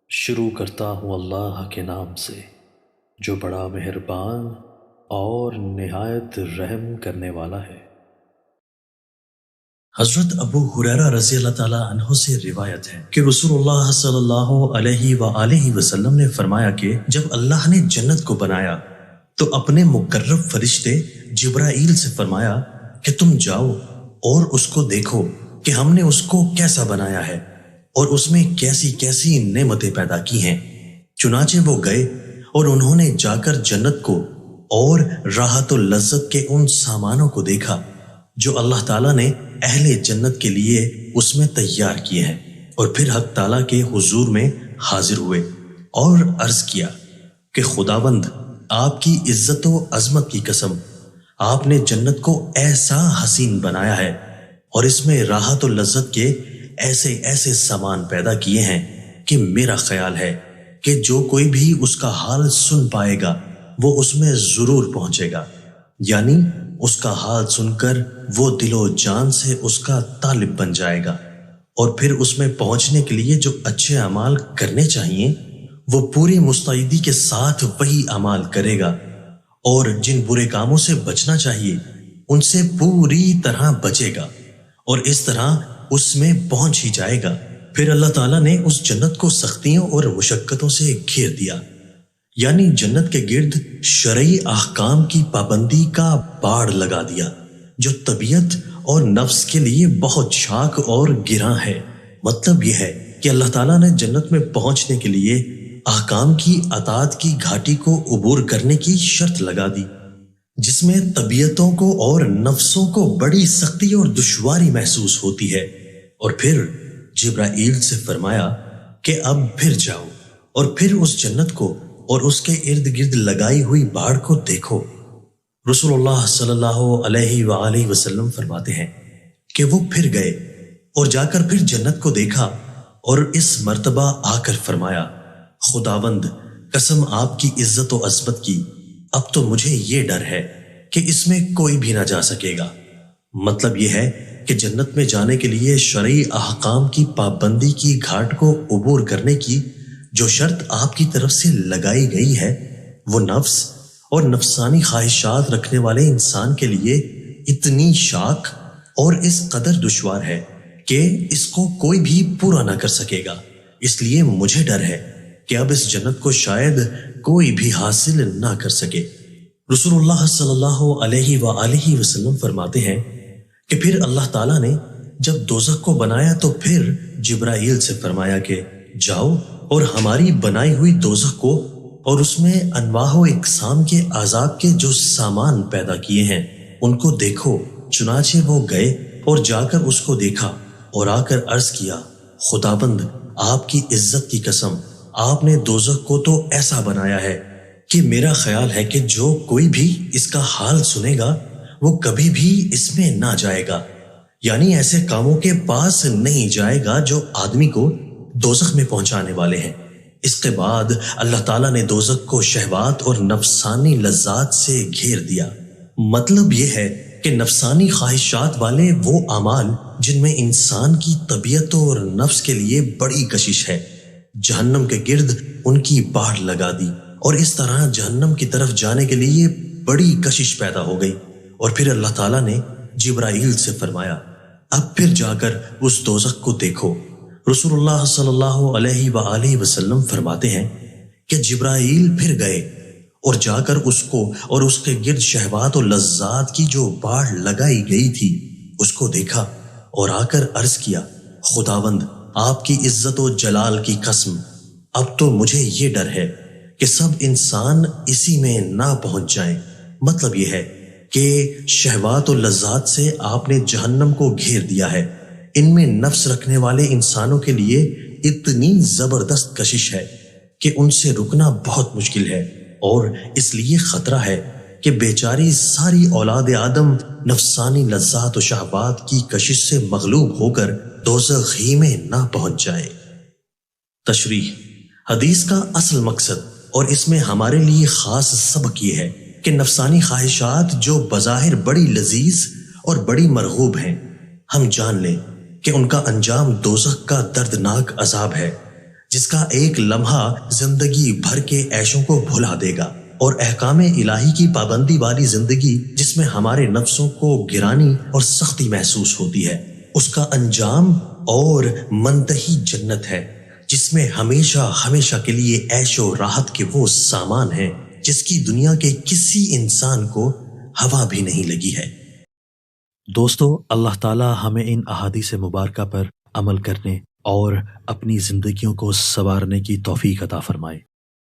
شروع کرتا ہوں اللہ کے نام سے جو بڑا مہربان اور نہایت رحم کرنے والا ہے۔ حضرت ابو ہریرہ رضی اللہ تعالیٰ عنہ سے روایت ہے کہ رسول اللہ صلی اللہ علیہ وآلہ وسلم نے فرمایا کہ جب اللہ نے جنت کو بنایا تو اپنے مقرب فرشتے جبرائیل سے فرمایا کہ تم جاؤ اور اس کو دیکھو کہ ہم نے اس کو کیسا بنایا ہے اور اس میں کیسی کیسی نعمتیں پیدا کی ہیں۔ چنانچہ وہ گئے اور انہوں نے جا کر جنت کو اور راحت و لذت کے ان سامانوں کو دیکھا جو اللہ تعالیٰ نے اہل جنت کے لیے اس میں تیار کیے ہیں، اور پھر حق تعالیٰ کے حضور میں حاضر ہوئے اور عرض کیا کہ خداوند آپ کی عزت و عظمت کی قسم، آپ نے جنت کو ایسا حسین بنایا ہے اور اس میں راحت و لذت کے ایسے ایسے سامان پیدا کیے ہیں کہ میرا خیال ہے کہ جو کوئی بھی اس کا حال سن پائے گا وہ اس میں ضرور پہنچے گا، یعنی اس کا حال سن کر وہ دل و جان سے اس کا طالب بن جائے گا، اور پھر اس میں پہنچنے کے لیے جو اچھے اعمال کرنے چاہیے وہ پوری مستعدی کے ساتھ وہی اعمال کرے گا، اور جن برے کاموں سے بچنا چاہیے ان سے پوری طرح بچے گا، اور اس طرح اس میں پہنچ ہی جائے گا۔ پھر اللہ تعالیٰ نے اس جنت کو سختیوں اور مشقتوں سے گھیر دیا، یعنی جنت کے گرد شرعی احکام کی پابندی کا باڑ لگا دیا جو طبیعت اور نفس کے لیے بہت شاق اور گراں ہے۔ مطلب یہ ہے کہ اللہ تعالیٰ نے جنت میں پہنچنے کے لیے احکام کی اطاعت کی گھاٹی کو عبور کرنے کی شرط لگا دی، جس میں طبیعتوں کو اور نفسوں کو بڑی سختی اور دشواری محسوس ہوتی ہے، اور پھر جبرائیل سے فرمایا کہ اب پھر جاؤ اور پھر اس جنت کو اور اس کے ارد گرد لگائی ہوئی باڑ کو دیکھو۔ رسول اللہ صلی اللہ علیہ وآلہ وسلم فرماتے ہیں کہ وہ پھر گئے اور جا کر پھر جنت کو دیکھا، اور اس مرتبہ آ کر فرمایا خداوند قسم آپ کی عزت و عظمت کی، اب تو مجھے یہ ڈر ہے کہ اس میں کوئی بھی نہ جا سکے گا۔ مطلب یہ ہے کہ جنت میں جانے کے لیے شرعی احکام کی پابندی کی گھاٹ کو عبور کرنے کی جو شرط آپ کی طرف سے لگائی گئی ہے وہ نفس اور نفسانی خواہشات رکھنے والے انسان کے لیے اتنی شاق اور اس قدر دشوار ہے کہ اس کو کوئی بھی پورا نہ کر سکے گا۔ اس لیے مجھے ڈر ہے کہ اب اس جنت کو شاید کوئی بھی حاصل نہ کر سکے۔ رسول اللہ صلی اللہ علیہ وآلہ وسلم فرماتے ہیں کہ پھر اللہ تعالیٰ نے جب دوزخ کو بنایا تو پھر جبرائیل سے فرمایا کہ جاؤ اور ہماری بنائی ہوئی دوزخ کو اور اس میں انواع و اقسام کے عذاب کے جو سامان پیدا کیے ہیں ان کو دیکھو۔ چنانچہ وہ گئے اور جا کر اس کو دیکھا اور آ کر عرض کیا خداوند آپ کی عزت کی قسم، آپ نے دوزخ کو تو ایسا بنایا ہے کہ میرا خیال ہے کہ جو کوئی بھی اس کا حال سنے گا وہ کبھی بھی اس میں نہ جائے گا، یعنی ایسے کاموں کے پاس نہیں جائے گا جو آدمی کو دوزخ میں پہنچانے والے ہیں۔ اس کے بعد اللہ تعالیٰ نے دوزخ کو شہوات اور نفسانی لذات سے گھیر دیا۔ مطلب یہ ہے کہ نفسانی خواہشات والے وہ اعمال جن میں انسان کی طبیعت اور نفس کے لیے بڑی کشش ہے، جہنم کے گرد ان کی باڑ لگا دی، اور اس طرح جہنم کی طرف جانے کے لیے بڑی کشش پیدا ہو گئی۔ اور پھر اللہ تعالیٰ نے جبرائیل سے فرمایا اب پھر جا کر اس دوزخ کو دیکھو۔ رسول اللہ صلی اللہ علیہ وآلہ وسلم فرماتے ہیں کہ جبرائیل پھر گئے اور جا کر اس کو اور اس کے گرد شہوات و لذات کی جو باڑ لگائی گئی تھی اس کو دیکھا، اور آ کر عرض کیا خداوند آپ کی عزت و جلال کی قسم، اب تو مجھے یہ ڈر ہے کہ سب انسان اسی میں نہ پہنچ جائیں۔ مطلب یہ ہے کہ شہوات و لذات سے آپ نے جہنم کو گھیر دیا ہے، ان میں نفس رکھنے والے انسانوں کے لیے اتنی زبردست کشش ہے کہ ان سے رکنا بہت مشکل ہے، اور اس لیے خطرہ ہے کہ بیچاری ساری اولاد آدم نفسانی لذات و شہوات کی کشش سے مغلوب ہو کر دوزخ ہی میں نہ پہنچ جائے۔ تشریح: حدیث کا اصل مقصد اور اس میں ہمارے لیے خاص سبق یہ ہے کہ نفسانی خواہشات جو بظاہر بڑی لذیذ اور بڑی مرغوب ہیں، ہم جان لیں کہ ان کا انجام دوزخ کا دردناک عذاب ہے، جس کا ایک لمحہ زندگی بھر کے عیشوں کو بھلا دے گا، اور احکام الہی کی پابندی والی زندگی جس میں ہمارے نفسوں کو گرانی اور سختی محسوس ہوتی ہے، اس کا انجام اور منتہی جنت ہے، جس میں ہمیشہ ہمیشہ کے لیے عیش و راحت کے وہ سامان ہیں جس کی دنیا کے کسی انسان کو ہوا بھی نہیں لگی ہے۔ دوستو، اللہ تعالی ہمیں ان احادیث مبارکہ پر عمل کرنے اور اپنی زندگیوں کو سنوارنے کی توفیق عطا فرمائے۔